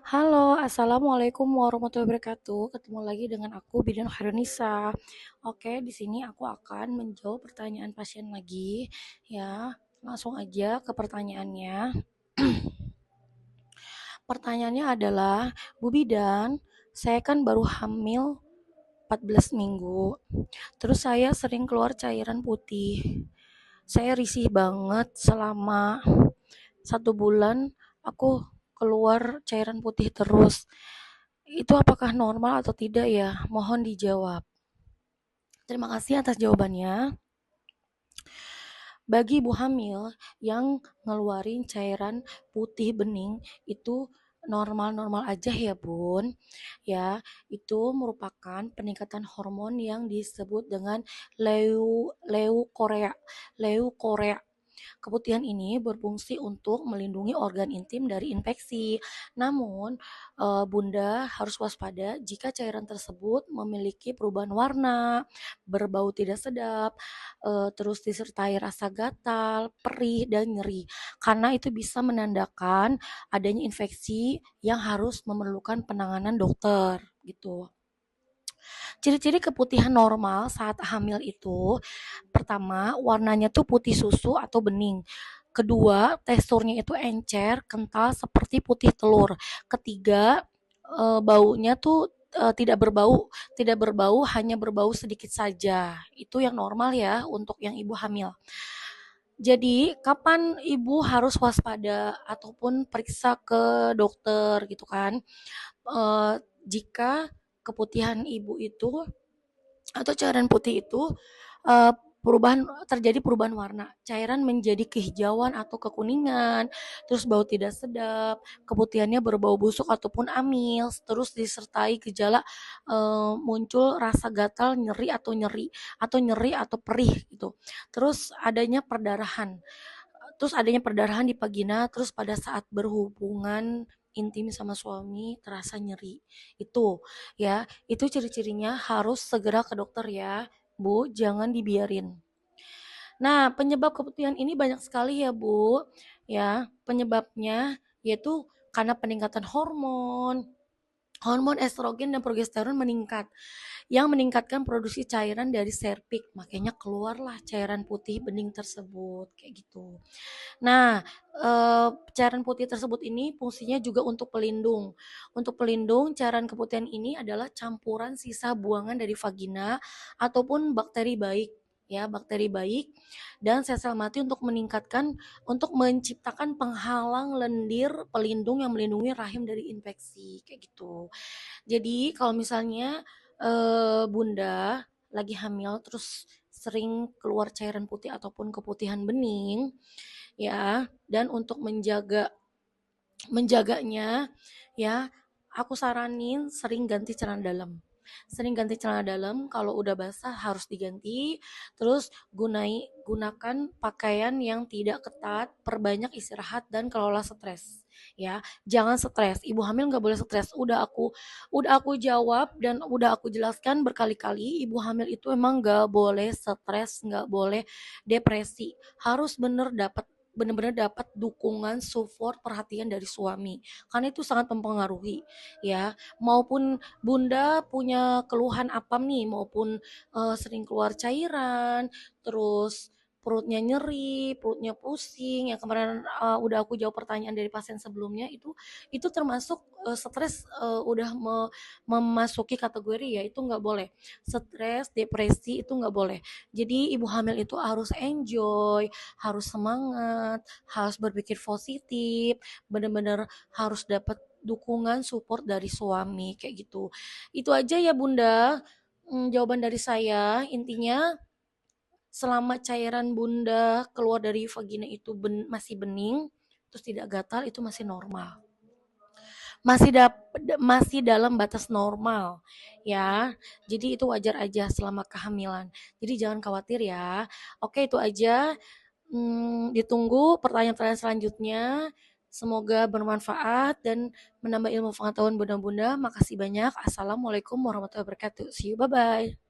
Halo, assalamualaikum warahmatullahi wabarakatuh. Ketemu lagi dengan aku Bidan Khairunisa. Oke, di sini aku akan menjawab pertanyaan pasien lagi. Ya, langsung aja ke pertanyaannya. Pertanyaannya adalah, Bu Bidan, saya kan baru hamil 14 minggu. Terus saya sering keluar cairan putih. Saya risih banget selama 1 bulan aku keluar cairan putih terus. Itu apakah normal atau tidak ya? Mohon dijawab. Terima kasih atas jawabannya. Bagi ibu hamil yang ngeluarin cairan putih bening itu normal-normal aja ya bun. Ya, itu merupakan peningkatan hormon yang disebut dengan leukorea. Leukorea. Keputihan ini berfungsi untuk melindungi organ intim dari infeksi. Namun, Bunda harus waspada jika cairan tersebut memiliki perubahan warna, berbau tidak sedap, terus disertai rasa gatal, perih, dan nyeri. Karena itu bisa menandakan adanya infeksi yang harus memerlukan penanganan dokter gitu. Ciri-ciri keputihan normal saat hamil itu, pertama, warnanya tuh putih susu atau bening. Kedua, teksturnya itu encer, kental seperti putih telur. Ketiga, baunya tuh tidak berbau, hanya berbau sedikit saja. Itu yang normal ya untuk yang ibu hamil. Jadi, kapan ibu harus waspada ataupun periksa ke dokter gitu kan? Jika keputihan ibu itu atau cairan putih itu uh, terjadi perubahan warna, cairan menjadi kehijauan atau kekuningan, terus bau tidak sedap, keputihannya berbau busuk ataupun amis, terus disertai gejala muncul rasa gatal, nyeri atau perih gitu, terus adanya perdarahan di vagina, terus pada saat berhubungan intim sama suami terasa nyeri. Itu ya, itu ciri-cirinya harus segera ke dokter ya, Bu, jangan dibiarin. Nah, penyebab keputihan ini banyak sekali ya, Bu. Ya, penyebabnya yaitu karena peningkatan hormon, hormon estrogen dan progesteron meningkat yang meningkatkan produksi cairan dari serviks, makanya keluarlah cairan putih bening tersebut kayak gitu. Nah, cairan putih tersebut ini fungsinya juga untuk pelindung. Untuk pelindung, cairan keputihan ini adalah campuran sisa buangan dari vagina ataupun bakteri baik, ya, bakteri baik dan sel-sel mati untuk menciptakan penghalang lendir pelindung yang melindungi rahim dari infeksi kayak gitu. Jadi kalau misalnya Bunda lagi hamil terus sering keluar cairan putih ataupun keputihan bening, ya, dan untuk menjaganya ya, aku saranin sering ganti celana dalam, kalau udah basah harus diganti, terus gunakan pakaian yang tidak ketat, perbanyak istirahat dan kelola stres ya. Jangan stres, ibu hamil nggak boleh stres. Udah aku jawab dan udah aku jelaskan berkali-kali, ibu hamil itu emang nggak boleh stres, nggak boleh depresi, harus bener-bener dapat dukungan, support, perhatian dari suami. Karena itu sangat mempengaruhi ya. Maupun Bunda punya keluhan apa nih, maupun sering keluar cairan, terus perutnya nyeri, perutnya pusing, yang kemarin udah aku jawab pertanyaan dari pasien sebelumnya, itu termasuk stres, udah memasuki kategori ya, itu nggak boleh. Stres, depresi itu nggak boleh. Jadi ibu hamil itu harus enjoy, harus semangat, harus berpikir positif, benar-benar harus dapat dukungan support dari suami kayak gitu. Itu aja ya Bunda. Jawaban dari saya intinya selama cairan Bunda keluar dari vagina itu masih bening, terus tidak gatal, itu masih normal. Masih dalam batas normal ya. Jadi itu wajar aja selama kehamilan. Jadi jangan khawatir ya. Oke, itu aja. Ditunggu pertanyaan-pertanyaan selanjutnya. Semoga bermanfaat dan menambah ilmu pengetahuan bunda-bunda. Makasih banyak. Assalamualaikum warahmatullahi wabarakatuh. See you, bye-bye.